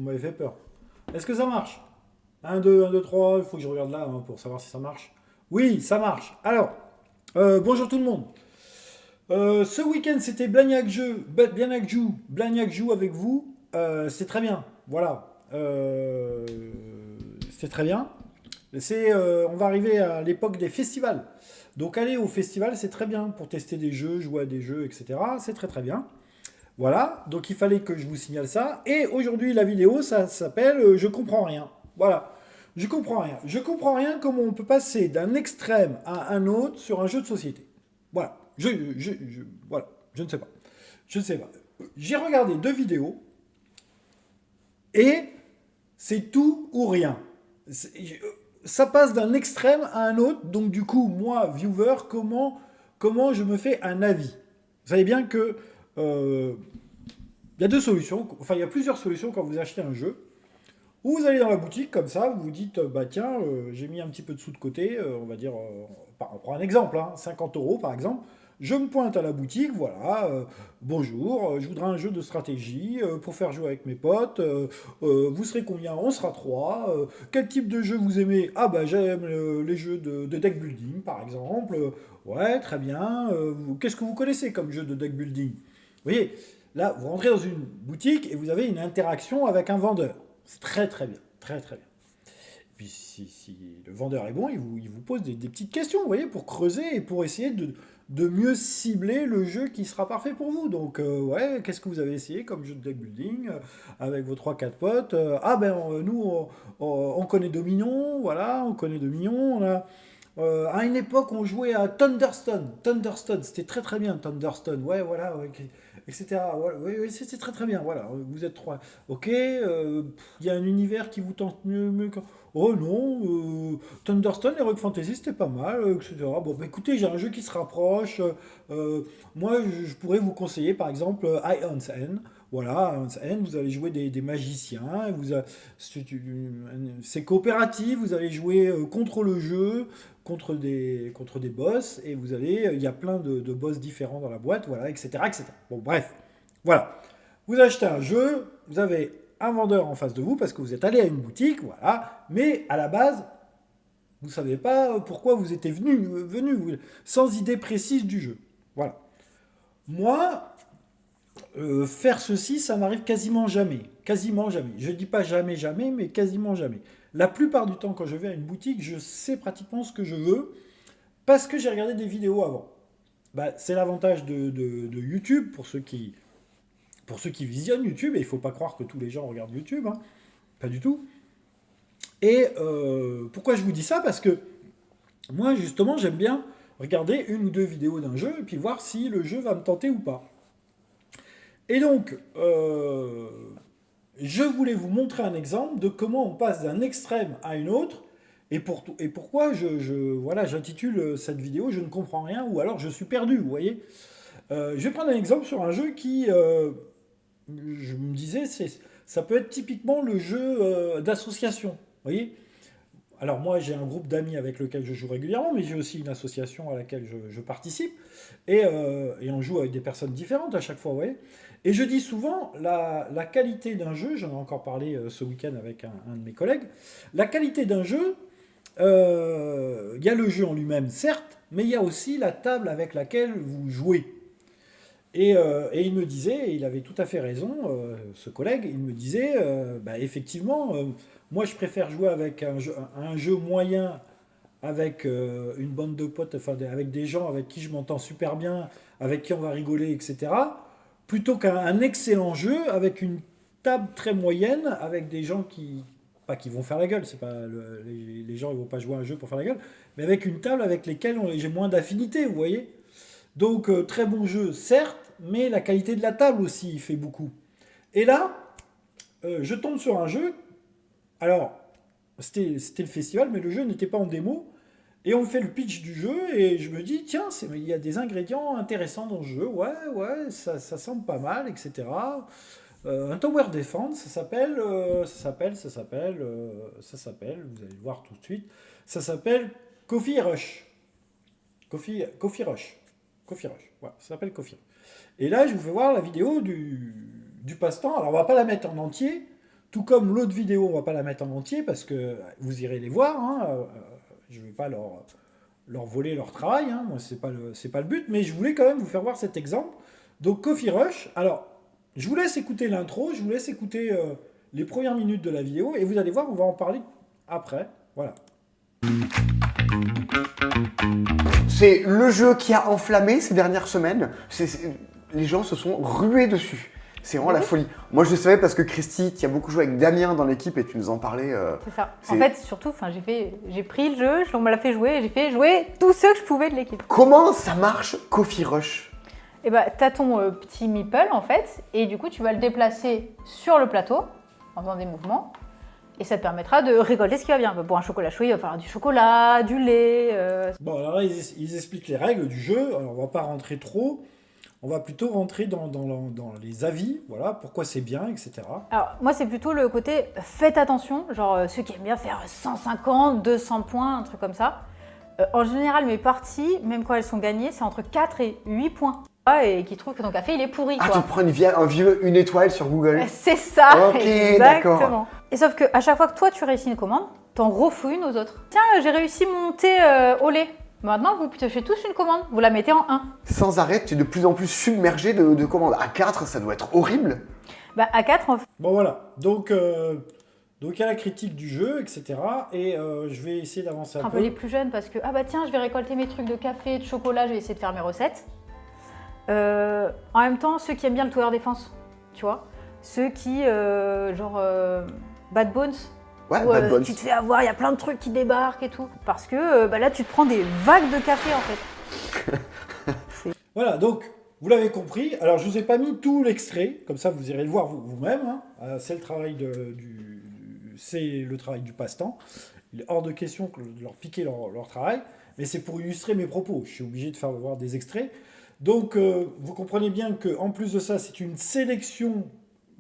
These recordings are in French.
vous m'avez fait peur. Est-ce que ça marche? 1, 2, 1, 2, 3, il faut que je regarde là hein, pour savoir si ça marche. Oui, ça marche. Alors, bonjour tout le monde. Ce week-end, c'était Blagnac joue avec vous. C'est très bien. Voilà. C'est très bien. On va arriver à l'époque des festivals. Donc aller au festival, c'est très bien pour tester des jeux, jouer à des jeux, etc. C'est très très bien. Voilà, donc il fallait que je vous signale ça. Et aujourd'hui, la vidéo, ça s'appelle Je comprends rien. Voilà, je comprends rien. Je comprends rien comment on peut passer d'un extrême à un autre sur un jeu de société. Voilà, voilà, je ne sais pas. Je ne sais pas. J'ai regardé 2 vidéos et c'est tout ou rien. Ça passe d'un extrême à un autre. Donc du coup, moi, viewer, comment je me fais un avis? Vous savez bien que euh, il y a 2 solutions, enfin il y a plusieurs solutions quand vous achetez un jeu. Ou vous allez dans la boutique comme ça, vous vous dites, bah tiens, j'ai mis un petit peu de sous de côté, on va dire, on prend un exemple, hein, 50 euros par exemple. Je me pointe à la boutique, voilà, bonjour, je voudrais un jeu de stratégie pour faire jouer avec mes potes. Vous serez combien? On sera 3. Quel type de jeu vous aimez? Ah bah j'aime les jeux de deck building par exemple. Ouais, très bien. Qu'est-ce que vous connaissez comme jeu de deck building? Vous voyez, là, vous rentrez dans une boutique et vous avez une interaction avec un vendeur. C'est très très bien, très très bien. Et puis si le vendeur est bon, il vous pose des petites questions, vous voyez, pour creuser et pour essayer de mieux cibler le jeu qui sera parfait pour vous. Donc ouais, qu'est-ce que vous avez essayé comme jeu de deck building avec vos 3 4 potes? Ah ben nous, on connaît Dominion, voilà, on connaît Dominion, on a... à une époque, on jouait à Thunderstone. Thunderstone, c'était très très bien, Thunderstone. Ouais, voilà, ouais, etc. Ouais, ouais, ouais, c'était très très bien. Voilà, vous êtes 3. Ok, il y a un univers qui vous tente mieux que... Oh non, Thunderstone, Heroic Fantasy, c'était pas mal, etc. Bon, bah, écoutez, j'ai un jeu qui se rapproche. Moi, je pourrais vous conseiller, par exemple, Ion's End. Voilà, Ion's End, vous allez jouer des magiciens. C'est coopératif, vous allez jouer contre le jeu, contre des boss, et vous allez, il y a plein de boss différents dans la boîte, voilà, etc., etc. Bon, bref, voilà. Vous achetez un jeu, vous avez un vendeur en face de vous parce que vous êtes allé à une boutique, voilà, mais à la base, vous ne savez pas pourquoi vous étiez venu sans idée précise du jeu. Voilà. Moi, faire ceci, ça m'arrive quasiment jamais. Quasiment jamais. Je ne dis pas jamais, jamais, mais quasiment jamais. La plupart du temps, quand je vais à une boutique, je sais pratiquement ce que je veux parce que j'ai regardé des vidéos avant. Bah, c'est l'avantage de YouTube pour ceux qui visionnent YouTube, et il ne faut pas croire que tous les gens regardent YouTube, hein. Pas du tout. Et pourquoi je vous dis ça? Parce que moi, justement, j'aime bien regarder 1 ou 2 vidéos d'un jeu et puis voir si le jeu va me tenter ou pas. Et donc, je voulais vous montrer un exemple de comment on passe d'un extrême à une autre et pourquoi voilà, j'intitule cette vidéo Je ne comprends rien ou alors je suis perdu, vous voyez. Je vais prendre un exemple sur un jeu qui, je me disais, ça peut être typiquement le jeu d'association, vous voyez. Alors moi j'ai un groupe d'amis avec lequel je joue régulièrement, mais j'ai aussi une association à laquelle je participe, et on joue avec des personnes différentes à chaque fois, vous voyez. Et je dis souvent, la qualité d'un jeu, j'en ai encore parlé ce week-end avec un de mes collègues, la qualité d'un jeu, il y a le jeu en lui-même, certes, mais il y a aussi la table avec laquelle vous jouez. Et il me disait, et il avait tout à fait raison, ce collègue, il me disait, bah, effectivement, moi je préfère jouer avec un jeu moyen, avec une bande de potes, enfin avec des gens avec qui je m'entends super bien, avec qui on va rigoler, etc., plutôt qu'un excellent jeu avec une table très moyenne, avec des gens qui, pas qui vont faire la gueule, c'est pas les gens ils vont pas jouer à un jeu pour faire la gueule, mais avec une table avec lesquelles j'ai moins d'affinité, vous voyez. Donc très bon jeu, certes, mais la qualité de la table aussi fait beaucoup. Et là, je tombe sur un jeu. Alors, c'était le festival, mais le jeu n'était pas en démo. Et on me fait le pitch du jeu, et je me dis, tiens, il y a des ingrédients intéressants dans le jeu. Ouais, ouais, ça semble pas mal, etc. Un tower defense, ça s'appelle, vous allez le voir tout de suite, ça s'appelle Coffee Rush. Coffee Rush. Coffee Rush. Voilà, ça s'appelle Coffee Rush. Et là, je vous fais voir la vidéo du passe-temps. Alors, on va pas la mettre en entier, Tout comme l'autre vidéo, on va pas la mettre en entier parce que vous irez les voir. Hein, je vais pas leur voler leur travail. Hein, moi, c'est pas le but. Mais je voulais quand même vous faire voir cet exemple. Donc, Coffee Rush. Alors, je vous laisse écouter l'intro. Je vous laisse écouter les premières minutes de la vidéo. Et vous allez voir, on va en parler après. Voilà. C'est le jeu qui a enflammé ces dernières semaines. Les gens se sont rués dessus. C'est vraiment la folie. Moi, je le savais parce que Christy, tu as beaucoup joué avec Damien dans l'équipe et tu nous en parlais. C'est ça. En fait, surtout, j'ai pris le jeu, on me l'a fait jouer et j'ai fait jouer tous ceux que je pouvais de l'équipe. Comment ça marche, Coffee Rush? Et bah, t'as ton petit meeple en fait, et du coup, tu vas le déplacer sur le plateau en faisant des mouvements. Et ça te permettra de récolter ce qui va bien. Pour un chocolat chaud, il va falloir du chocolat, du lait. Bon, alors là, ils expliquent les règles du jeu. Alors, on va pas rentrer trop. On va plutôt rentrer dans les avis, voilà, pourquoi c'est bien, etc. Alors, moi, c'est plutôt le côté faites attention, genre ceux qui aiment bien faire 150, 200 points, un truc comme ça. En général, mes parties, même quand elles sont gagnées, c'est entre 4 et 8 points. Et qui trouvent que ton café, il est pourri. Ah, quoi. tu prends une étoile sur Google. C'est ça, ok, exactement. D'accord. Et sauf qu'à chaque fois que toi, tu réussis une commande, t'en refous une aux autres. Tiens, j'ai réussi mon thé au lait. Maintenant, vous pionchez tous une commande, vous la mettez en 1. Sans arrêt, tu es de plus en plus submergé de commandes. À 4, ça doit être horrible. Bah, à 4, en fait. Bon, voilà. Donc, il y a la critique du jeu, etc. Et je vais essayer d'avancer un peu. Un peu les plus jeunes parce que, ah bah tiens, je vais récolter mes trucs de café, de chocolat, je vais essayer de faire mes recettes. En même temps, ceux qui aiment bien le tower défense, tu vois. Ceux qui, Bad Bones. Ouais, où, Bad Bones. tu te fais avoir, il y a plein de trucs qui débarquent et tout. Parce que là, tu te prends des vagues de café en fait. Voilà, donc, vous l'avez compris. Alors, je ne vous ai pas mis tout l'extrait, comme ça, vous irez le voir vous-même. Hein. C'est le travail du passe-temps. Il est hors de question de leur piquer leur travail, mais c'est pour illustrer mes propos. Je suis obligé de faire voir des extraits. Donc, vous comprenez bien qu'en plus de ça, c'est une sélection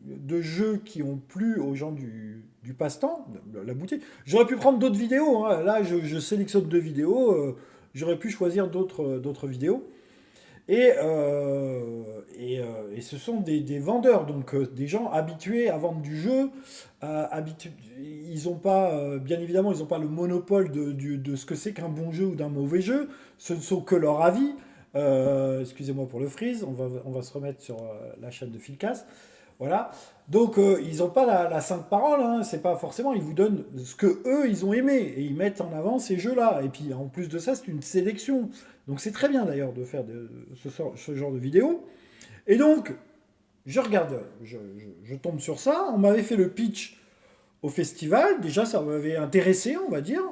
de jeux qui ont plu aux gens du passe-temps, la boutique. J'aurais pu prendre d'autres vidéos. Hein. Là, je sélectionne 2 vidéos. J'aurais pu choisir d'autres vidéos. Et ce sont des vendeurs, donc des gens habitués à vendre du jeu. Ils n'ont pas, bien évidemment, ils n'ont pas le monopole de ce que c'est qu'un bon jeu ou d'un mauvais jeu. Ce ne sont que leurs avis. Excusez-moi pour le freeze, on va se remettre sur la chaîne de Philcast. Voilà. Donc ils n'ont pas la sainte parole, hein. C'est pas forcément, ils vous donnent ce que eux ils ont aimé et ils mettent en avant ces jeux-là. Et puis en plus de ça, c'est une sélection. Donc c'est très bien d'ailleurs de faire ce genre de vidéo. Et donc, je regarde, je tombe sur ça. On m'avait fait le pitch au festival. Déjà, ça m'avait intéressé, on va dire.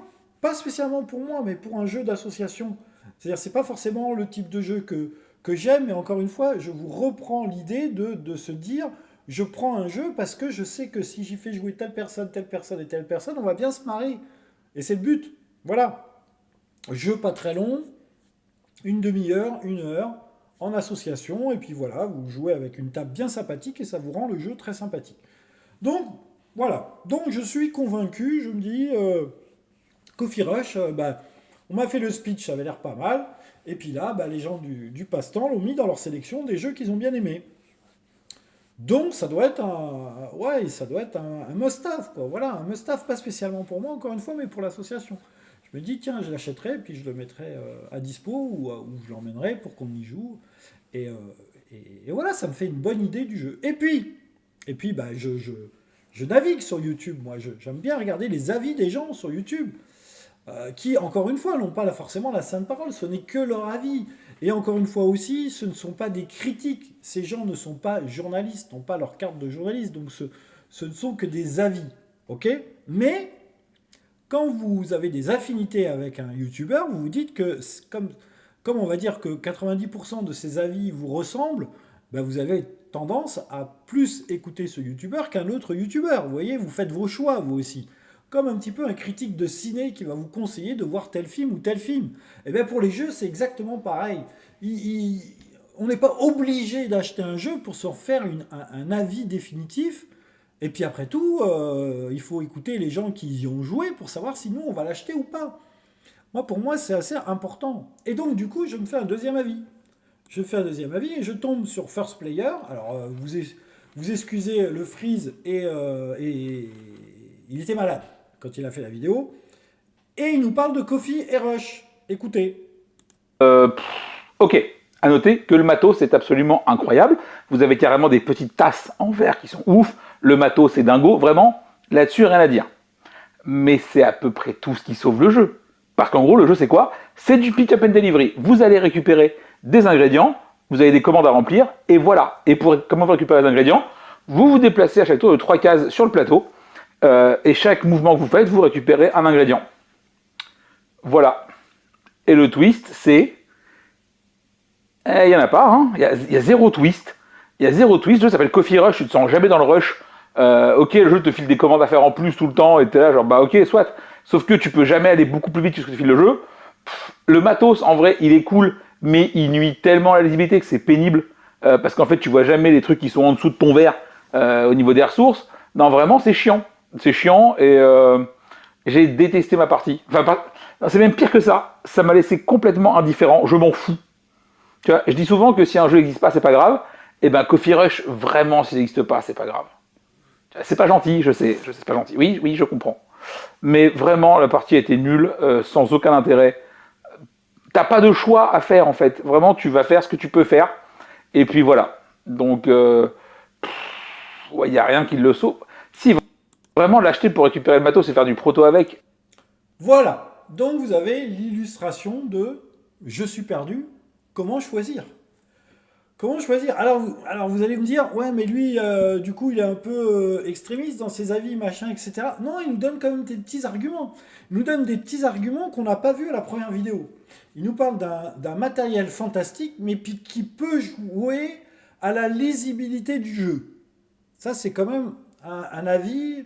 Pas spécialement pour moi, mais pour un jeu d'association. C'est-à-dire, c'est pas forcément le type de jeu que j'aime, mais encore une fois, je vous reprends l'idée de se dire, je prends un jeu parce que je sais que si j'y fais jouer telle personne et telle personne, on va bien se marrer. Et c'est le but. Voilà. Jeu pas très long, une demi-heure, 1 heure, en association, et puis voilà, vous jouez avec une table bien sympathique et ça vous rend le jeu très sympathique. Donc, voilà. Donc, je suis convaincu, je me dis, Coffee Rush, on m'a fait le speech, ça avait l'air pas mal. Et puis là, les gens du passe-temps l'ont mis dans leur sélection des jeux qu'ils ont bien aimés. Donc ça doit être un must-have, quoi. Voilà, un must-have, pas spécialement pour moi, encore une fois, mais pour l'association. Je me dis, tiens, je l'achèterai, puis je le mettrai à dispo, ou je l'emmènerai pour qu'on y joue. Et voilà, ça me fait une bonne idée du jeu. Et puis je navigue sur YouTube, moi. J'aime bien regarder les avis des gens sur YouTube. Qui, encore une fois, n'ont pas forcément la sainte parole, ce n'est que leur avis. Et encore une fois aussi, ce ne sont pas des critiques. Ces gens ne sont pas journalistes, n'ont pas leur carte de journaliste, donc ce ne sont que des avis. Ok ? Mais, quand vous avez des affinités avec un YouTuber, vous vous dites que, comme on va dire que 90% de ces avis vous ressemblent, vous avez tendance à plus écouter ce YouTuber qu'un autre YouTuber. Vous voyez, vous faites vos choix, vous aussi. Comme un petit peu un critique de ciné qui va vous conseiller de voir tel film ou tel film. Et bien pour les jeux, c'est exactement pareil. On n'est pas obligé d'acheter un jeu pour se faire un avis définitif. Et puis après tout, il faut écouter les gens qui y ont joué pour savoir si nous, on va l'acheter ou pas. Pour moi, c'est assez important. Et donc, du coup, je me fais un deuxième avis. Je fais un deuxième avis et je tombe sur First Player. Alors, vous excusez le freeze et il était malade quand il a fait la vidéo. Et il nous parle de Kofi et Rush. Écoutez. Ok, à noter que le matos est absolument incroyable. Vous avez carrément des petites tasses en verre qui sont ouf. Le matos c'est dingo, vraiment, là-dessus rien à dire. Mais c'est à peu près tout ce qui sauve le jeu. Parce qu'en gros, le jeu c'est quoi? C'est du pick-up and delivery. Vous allez récupérer des ingrédients, vous avez des commandes à remplir, et voilà. Et comment vous récupérez les ingrédients? Vous vous déplacez à chaque tour de 3 cases sur le plateau, et chaque mouvement que vous faites, vous récupérez un ingrédient. Voilà. Et le twist, c'est... Il n'y en a pas, hein. Il y a zéro twist. Il y a zéro twist. Le jeu s'appelle Coffee Rush, tu te sens jamais dans le rush. Ok, le jeu te file des commandes à faire en plus tout le temps, et t'es là genre, bah ok, soit. Sauf que tu peux jamais aller beaucoup plus vite que ce que te file le jeu. Le matos, en vrai, il est cool, mais il nuit tellement à la lisibilité que c'est pénible. Parce qu'en fait, tu vois jamais les trucs qui sont en dessous de ton verre au niveau des ressources. Non, vraiment, c'est chiant. C'est chiant, et j'ai détesté ma partie. Enfin, c'est même pire que ça. Ça m'a laissé complètement indifférent. Je m'en fous. Tu vois, je dis souvent que si un jeu n'existe pas, c'est pas grave. Et ben Coffee Rush, vraiment, s'il n'existe pas, c'est pas grave. C'est pas gentil, je sais, c'est pas gentil. Oui, je comprends. Mais vraiment, la partie a été nulle, sans aucun intérêt. T'as pas de choix à faire, en fait. Vraiment, tu vas faire ce que tu peux faire. Et puis voilà. Donc, il n'y a rien qui le sauve. Si vraiment l'acheter pour récupérer le matos et faire du proto avec. Voilà. Donc vous avez l'illustration de « Je suis perdu, comment choisir ?» Comment choisir? Alors vous allez me dire, ouais, mais lui, du coup, il est un peu extrémiste dans ses avis, machin, etc. Non, il nous donne quand même des petits arguments. Il nous donne des petits arguments qu'on n'a pas vus à la première vidéo. Il nous parle d'un matériel fantastique, mais qui peut jouer à la lisibilité du jeu. Ça, c'est quand même un avis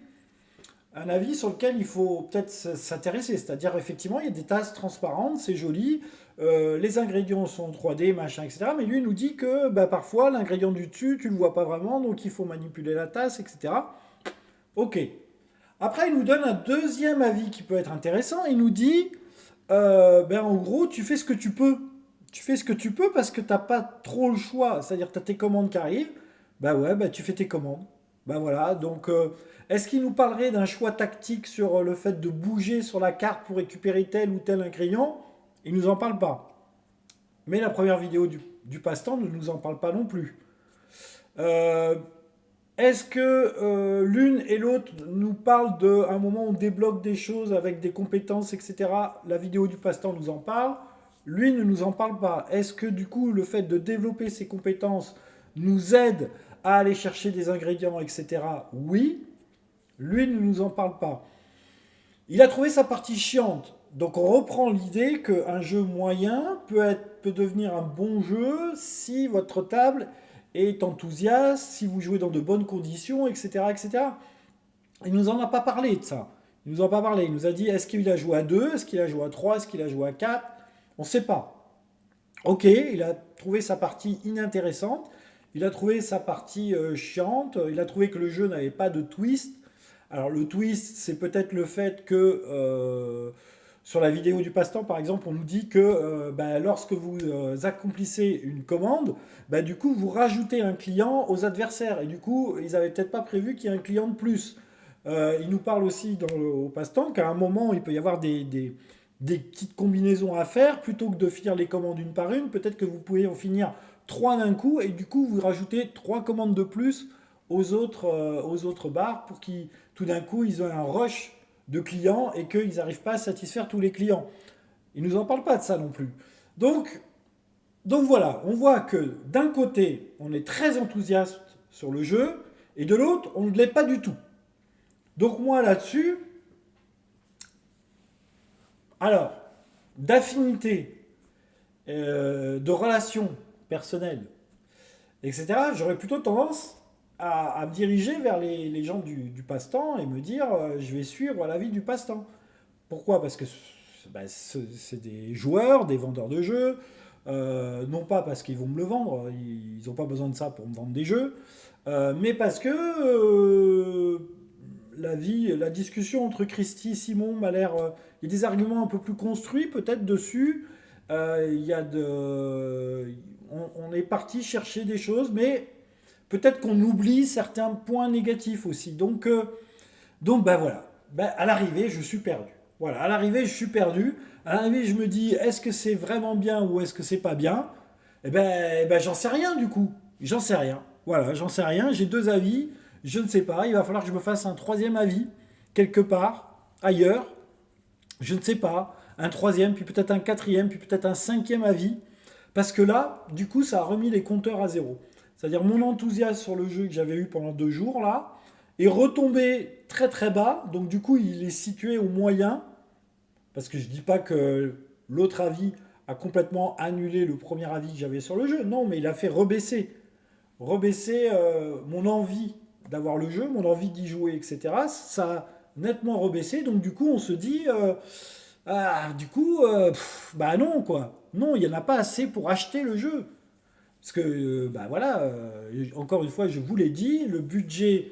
sur lequel il faut peut-être s'intéresser. C'est-à-dire, effectivement, il y a des tasses transparentes, c'est joli, les ingrédients sont 3D, machin, etc. Mais lui, il nous dit que parfois, l'ingrédient du dessus, tu ne le vois pas vraiment, donc il faut manipuler la tasse, etc. Ok. Après, il nous donne un deuxième avis qui peut être intéressant. Il nous dit, en gros, tu fais ce que tu peux. Tu fais ce que tu peux parce que tu n'as pas trop le choix. C'est-à-dire, tu as tes commandes qui arrivent. Tu fais tes commandes. Voilà, donc est-ce qu'il nous parlerait d'un choix tactique sur le fait de bouger sur la carte pour récupérer tel ou tel ingrédient? Il ne nous en parle pas. Mais la première vidéo du passe-temps ne nous en parle pas non plus. Est-ce que l'une et l'autre nous parlent d'un moment où on débloque des choses avec des compétences, etc. La vidéo du passe-temps nous en parle. Lui ne nous en parle pas. Est-ce que du coup le fait de développer ces compétences nous aide à aller chercher des ingrédients, etc. Oui. Lui ne nous en parle pas. Il a trouvé sa partie chiante. Donc on reprend l'idée qu'un jeu moyen peut devenir un bon jeu si votre table est enthousiaste, si vous jouez dans de bonnes conditions, etc. etc. Il ne nous en a pas parlé de ça. Il nous en a pas parlé. Il nous a dit, est-ce qu'il a joué à 2, est-ce qu'il a joué à 3, est-ce qu'il a joué à 4? On ne sait pas. Ok, il a trouvé sa partie inintéressante. Il a trouvé sa partie chiante. Il a trouvé que le jeu n'avait pas de twist. Alors le twist, c'est peut-être le fait que sur la vidéo du passe-temps, par exemple, on nous dit que lorsque vous accomplissez une commande, du coup, vous rajoutez un client aux adversaires. Et du coup, ils n'avaient peut-être pas prévu qu'il y ait un client de plus. Il nous parle aussi au passe-temps qu'à un moment, il peut y avoir des petites combinaisons à faire. Plutôt que de finir les commandes une par une, peut-être que vous pouvez en finir 3 d'un coup. Et du coup, vous rajoutez 3 commandes de plus aux autres bars pour qu'ils, tout d'un coup, ils ont un rush de clients et qu'ils n'arrivent pas à satisfaire tous les clients. Ils ne nous en parlent pas de ça non plus. Donc voilà, on voit que d'un côté, on est très enthousiaste sur le jeu, et de l'autre, on ne l'est pas du tout. Donc moi, là-dessus, alors, d'affinité, de relations personnelles, etc., j'aurais plutôt tendance à me diriger vers les gens du passe-temps et me dire je vais suivre l'avis du passe-temps. Pourquoi? Parce que c'est des joueurs, des vendeurs de jeux, non pas parce qu'ils vont me le vendre, ils n'ont pas besoin de ça pour me vendre des jeux, mais parce que la discussion entre Christy et Simon m'a l'air... il y a des arguments un peu plus construits peut-être dessus, on est parti chercher des choses, mais peut-être qu'on oublie certains points négatifs aussi. Donc bah voilà. Bah, à l'arrivée, je suis perdu. Voilà, à l'arrivée, je suis perdu. À l'arrivée, je me dis, est-ce que c'est vraiment bien ou est-ce que c'est pas bien? Eh ben, j'en sais rien du coup. J'en sais rien. Voilà, j'en sais rien. J'ai deux avis. Je ne sais pas. Il va falloir que je me fasse un troisième avis quelque part ailleurs. Je ne sais pas. Un troisième, puis peut-être un quatrième, puis peut-être un cinquième avis. Parce que là, du coup, ça a remis les compteurs à zéro. C'est-à-dire mon enthousiasme sur le jeu que j'avais eu pendant 2 jours là est retombé très très bas. Donc du coup, il est situé au moyen. Parce que je dis pas que l'autre avis a complètement annulé le premier avis que j'avais sur le jeu. Non, mais il a fait rebaisser mon envie d'avoir le jeu, mon envie d'y jouer, etc. Ça a nettement rebaissé. Donc du coup, on se dit, bah non quoi. Non, il n'y en a pas assez pour acheter le jeu. Parce que, bah voilà, encore une fois, je vous l'ai dit, le budget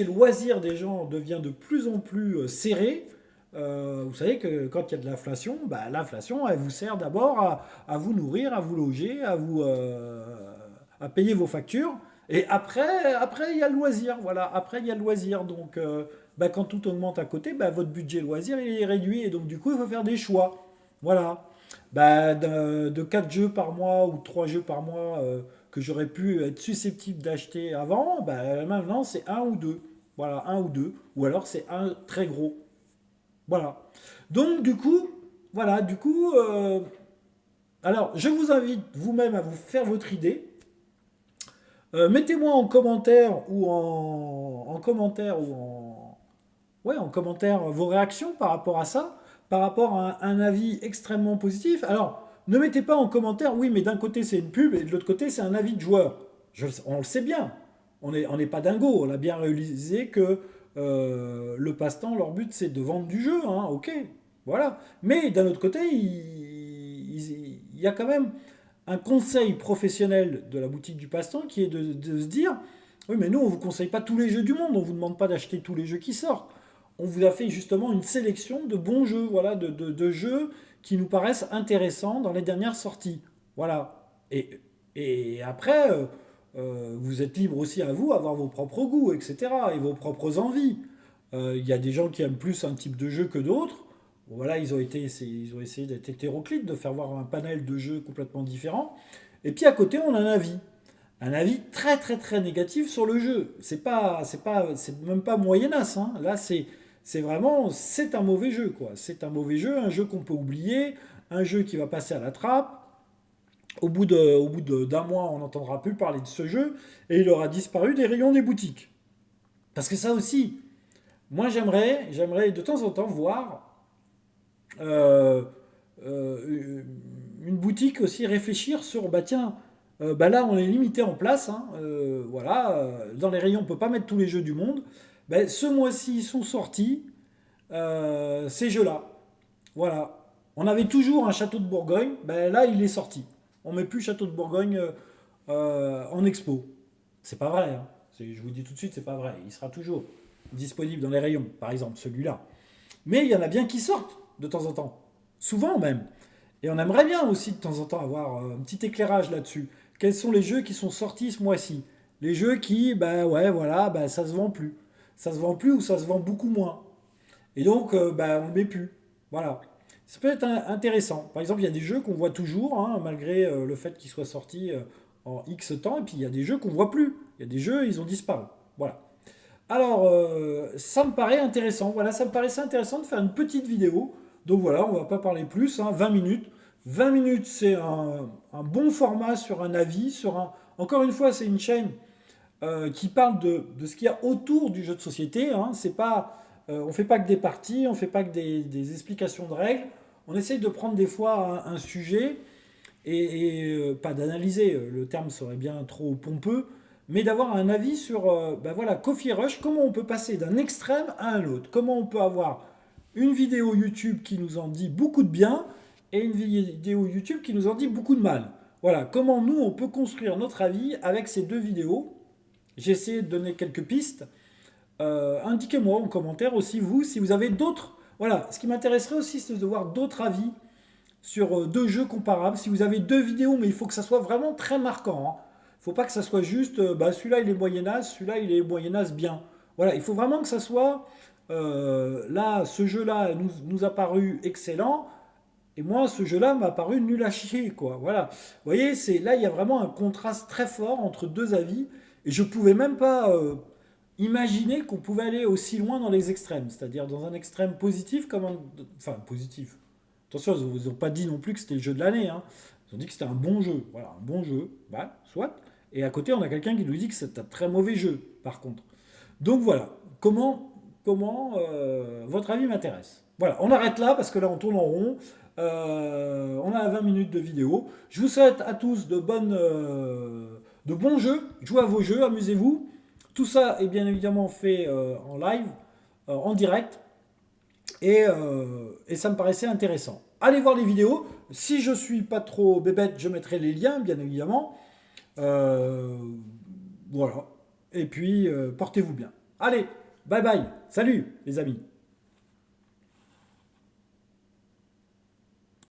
loisir des gens devient de plus en plus serré. Vous savez que quand il y a de l'inflation, bah, l'inflation, elle vous sert d'abord à vous nourrir, à vous loger, à payer vos factures. Et après, il y a le loisir. Voilà, après, il y a le loisir. Donc, bah, quand tout augmente à côté, bah, votre budget loisir il est réduit. Et donc, du coup, il faut faire des choix. Voilà. Bah, de 4 jeux par mois ou 3 jeux par mois que j'aurais pu être susceptible d'acheter avant, bah, maintenant, c'est un ou deux. Voilà, un ou deux. Ou alors, c'est un très gros. Voilà. Donc du coup, voilà, alors je vous invite vous-même à vous faire votre idée. Mettez-moi en commentaire ouais, en commentaire vos réactions par rapport à ça, par rapport à un avis extrêmement positif. Alors, ne mettez pas en commentaire, oui, mais d'un côté c'est une pub et de l'autre côté c'est un avis de joueur. On le sait bien. On n'est pas dingo. On a bien réalisé que le passe-temps, leur but c'est de vendre du jeu, hein, ok, voilà. Mais d'un autre côté, il y a quand même un conseil professionnel de la boutique du passe-temps qui est de se dire, oui, mais nous on vous conseille pas tous les jeux du monde, on vous demande pas d'acheter tous les jeux qui sortent. On vous a fait justement une sélection de bons jeux, voilà, de jeux qui nous paraissent intéressants dans les dernières sorties, voilà. Et après. Vous êtes libre aussi à vous, avoir vos propres goûts, etc. et vos propres envies. Il y a des gens qui aiment plus un type de jeu que d'autres. Bon, voilà, ils ont essayé d'être hétéroclites, de faire voir un panel de jeux complètement différents. Et puis à côté, on a un avis très très très négatif sur le jeu. C'est même pas moyennasse. Hein. Là, c'est vraiment, c'est un mauvais jeu, quoi. C'est un mauvais jeu, un jeu qu'on peut oublier, un jeu qui va passer à la trappe. Au bout d'un mois, on n'entendra plus parler de ce jeu et il aura disparu des rayons des boutiques. Parce que ça aussi, moi j'aimerais de temps en temps voir euh, une boutique aussi réfléchir sur, bah tiens, bah là on est limité en place, hein, voilà, dans les rayons on peut pas mettre tous les jeux du monde. Bah, ce mois-ci sont sortis ces jeux-là. Voilà. On avait toujours un château de Bourgogne, bah, là il est sorti. On met plus Château de Bourgogne en expo. C'est pas vrai. Hein. Je vous dis tout de suite, c'est pas vrai. Il sera toujours disponible dans les rayons, par exemple celui-là. Mais il y en a bien qui sortent de temps en temps. Souvent même. Et on aimerait bien aussi de temps en temps avoir un petit éclairage là-dessus. Quels sont les jeux qui sont sortis ce mois-ci? Les jeux qui, bah ouais, voilà, bah ça se vend plus. Ça se vend plus ou ça se vend beaucoup moins. Et donc, bah on le met plus. Voilà. Ça peut être intéressant. Par exemple, il y a des jeux qu'on voit toujours, hein, malgré le fait qu'ils soient sortis en X temps, et puis il y a des jeux qu'on voit plus. Il y a des jeux, ils ont disparu. Voilà. Alors, ça me paraît intéressant. Voilà, ça me paraissait intéressant de faire une petite vidéo. Donc voilà, on va pas parler plus, hein, 20 minutes. 20 minutes, c'est un bon format sur un avis, Encore une fois, c'est une chaîne qui parle de ce qu'il y a autour du jeu de société. Hein. C'est pas... on ne fait pas que des parties, on ne fait pas que des explications de règles. On essaye de prendre des fois un sujet et pas d'analyser, le terme serait bien trop pompeux, mais d'avoir un avis sur, ben voilà, Coffee Rush, comment on peut passer d'un extrême à un autre. Comment on peut avoir une vidéo YouTube qui nous en dit beaucoup de bien et une vidéo YouTube qui nous en dit beaucoup de mal. Voilà, comment nous, on peut construire notre avis avec ces deux vidéos. J'ai essayé de donner quelques pistes. Indiquez-moi en commentaire aussi, vous, si vous avez d'autres. Voilà, ce qui m'intéresserait aussi, c'est de voir d'autres avis sur deux jeux comparables. Si vous avez deux vidéos, mais il faut que ça soit vraiment très marquant. Hein. faut pas que ça soit juste, celui-là il est moyennasse, celui-là il est moyennasse bien. Voilà, il faut vraiment que ça soit, là, ce jeu-là nous a paru excellent, et moi, ce jeu-là m'a paru nul à chier, quoi. Voilà. Vous voyez, là, il y a vraiment un contraste très fort entre deux avis, et je pouvais même pas imaginer qu'on pouvait aller aussi loin dans les extrêmes, c'est-à-dire dans un extrême positif comme enfin, positif. Attention, ils vous ont pas dit non plus que c'était le jeu de l'année, hein. Ils ont dit que c'était un bon jeu. Voilà, un bon jeu, bah, soit. Et à côté, on a quelqu'un qui nous dit que c'est un très mauvais jeu, par contre. Donc voilà, votre avis m'intéresse. Voilà, on arrête là parce que là on tourne en rond. On a 20 minutes de vidéo. Je vous souhaite à tous de bons jeux. Jouez à vos jeux, amusez-vous. Tout ça est bien évidemment fait en live, en direct. Et ça me paraissait intéressant. Allez voir les vidéos. Si je suis pas trop bébête, je mettrai les liens, bien évidemment. Voilà. Et puis, portez-vous bien. Allez, bye bye. Salut, les amis.